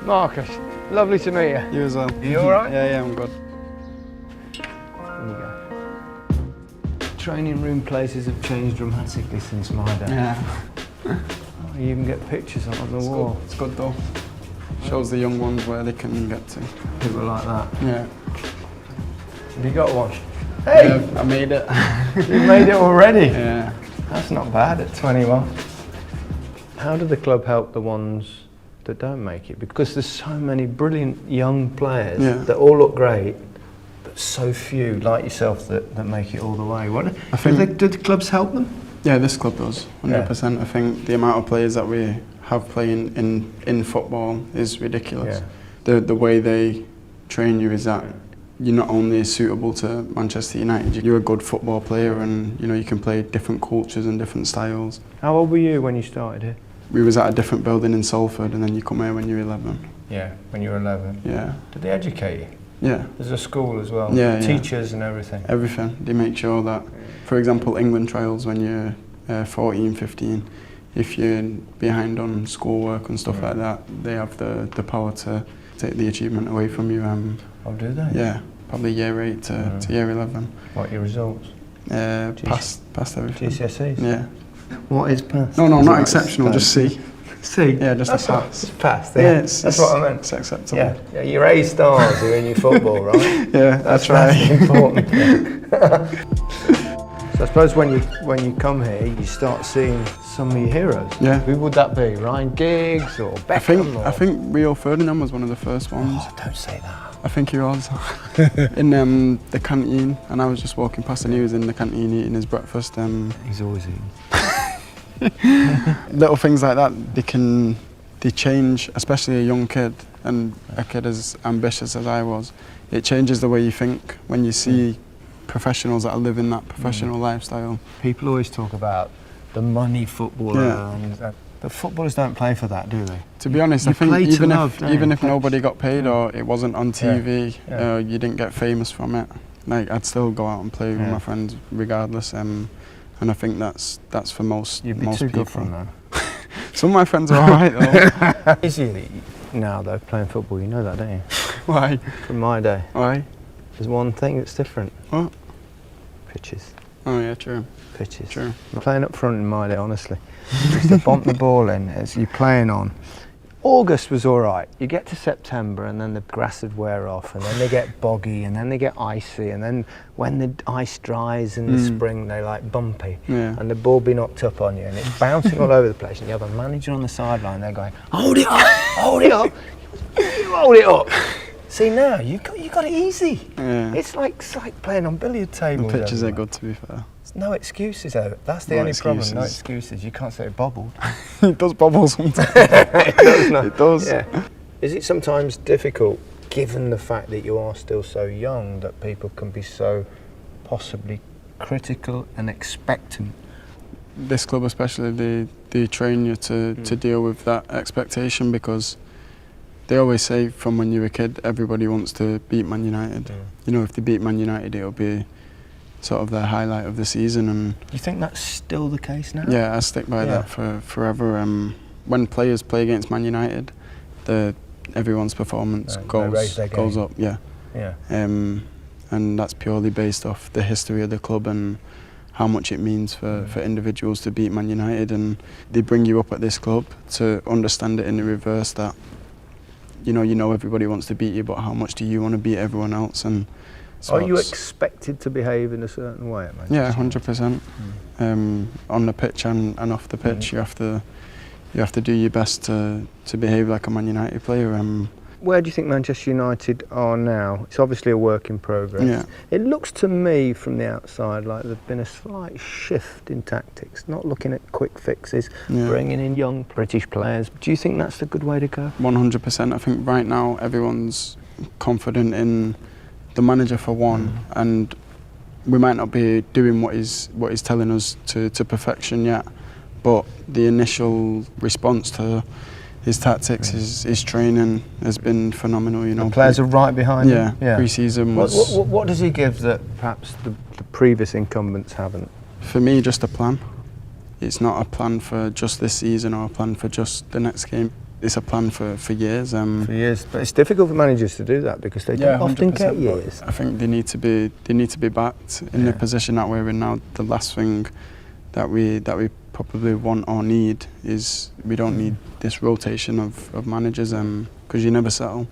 Marcus, lovely to meet you. You as well. Are you all right? Yeah, I'm good. There you go. Training room places have changed dramatically since my day. Yeah. Oh, you even get pictures on the wall. It's good though. Shows the young ones where they can get to. People like that. Yeah. Have you got one? Hey! Yeah, I made it. You made it already? Yeah. That's not bad at 21. How do the club help the ones that don't make it? Because there's so many brilliant young players that all look great, but so few like yourself that make it all the way. Do the clubs help them? Yeah, this club does, 100%. Yeah. I think the amount of players that we have playing in football is ridiculous. Yeah. The way they train you is that you're not only suitable to Manchester United, you're a good football player, and you can play different cultures and different styles. How old were you when you started here? We was at a different building in Salford, and then you come here when you're 11. Yeah, when you were 11. Yeah. Did they educate you? Yeah. There's a school as well. Yeah. Teachers and everything. Everything. They make sure that, for example, England trials when you're 14, 15, if you're behind on schoolwork and stuff like that, they have the power to take the achievement away from you. Oh, do they? Yeah, probably year 8 to year 11. What, your results? Passed everything. GCSEs? Yeah. What is passed? No, not exceptional, just C. C? Yeah, just that's a pass. It's passed, yeah. That's what I meant. It's acceptable. Yeah, your A stars are in your football, right? Yeah, that's right. That's the important thing. So I suppose when you come here, you start seeing some of your heroes. Yeah. Who would that be? Ryan Giggs or Beckham? I think Rio Ferdinand was one of the first ones. Oh, don't say that. I think he was. In the canteen, and I was just walking past and he was in the canteen eating his breakfast. He's always eating. Little things like that, they change, especially a young kid and a kid as ambitious as I was. It changes the way you think when you see professionals that are living that professional lifestyle. People always talk about the money footballer, but footballers don't play for that, do they? To be honest, I think even if nobody got paid or it wasn't on TV, you didn't get famous from it. Like, I'd still go out and play with my friends regardless, and I think that's for most You'd be most too people. Good from that. Some of my friends are alright though. Easy now though, playing football, you know that, don't you? Why? From my day. Why? There's one thing that's different. What? Pitches. Oh yeah, true. Pitches. True. Playing up front in my day, honestly. Just to bump the ball in as you're playing on. August was all right. You get to September and then the grass would wear off, and then they get boggy, and then they get icy, and then when the ice dries in the spring, they're like bumpy, and the ball be knocked up on you, and it's bouncing all over the place, and you have a manager on the sideline, they're going, hold it up, hold it up, you hold it up. See now, you got it easy. Yeah. It's like playing on billiard tables. The pitches are good, to be fair. No excuses though. That's the only problem. No excuses. You can't say it bobbled. It does bobble sometimes. It does. No. It does. Yeah. Is it sometimes difficult, given the fact that you are still so young, that people can be so possibly critical and expectant? This club especially, they train you to deal with that expectation, because they always say from when you're a kid, everybody wants to beat Man United. You know, if they beat Man United, it'll be sort of the highlight of the season. And you think that's still the case now? Yeah, I stick by that for forever. When players play against Man United, everyone's performance goes up. Yeah. And that's purely based off the history of the club and how much it means for individuals to beat Man United. And they bring you up at this club to understand it in the reverse, that you know everybody wants to beat you, but how much do you want to beat everyone else? And so are you expected to behave in a certain way at Manchester? Yeah, 100%. On the pitch and off the pitch, you have to do your best to behave like a Man United player. Where do you think Manchester United are now? It's obviously a work in progress. Yeah. It looks to me from the outside like there's been a slight shift in tactics, not looking at quick fixes, bringing in young British players. Do you think that's the good way to go? 100%. I think right now everyone's confident in the manager for one, and we might not be doing what he's telling us to perfection yet, but the initial response to his tactics, his training has been phenomenal. You know, the players are right behind him. Yeah, pre-season was. What does he give that perhaps the previous incumbents haven't? For me, just a plan. It's not a plan for just this season or a plan for just the next game. it's a plan for years. For years, but it's difficult for managers to do that because they don't often get years. I think they need to be backed in the position that we're in now. The last thing that we probably want or need is we don't need this rotation of managers because you never settle.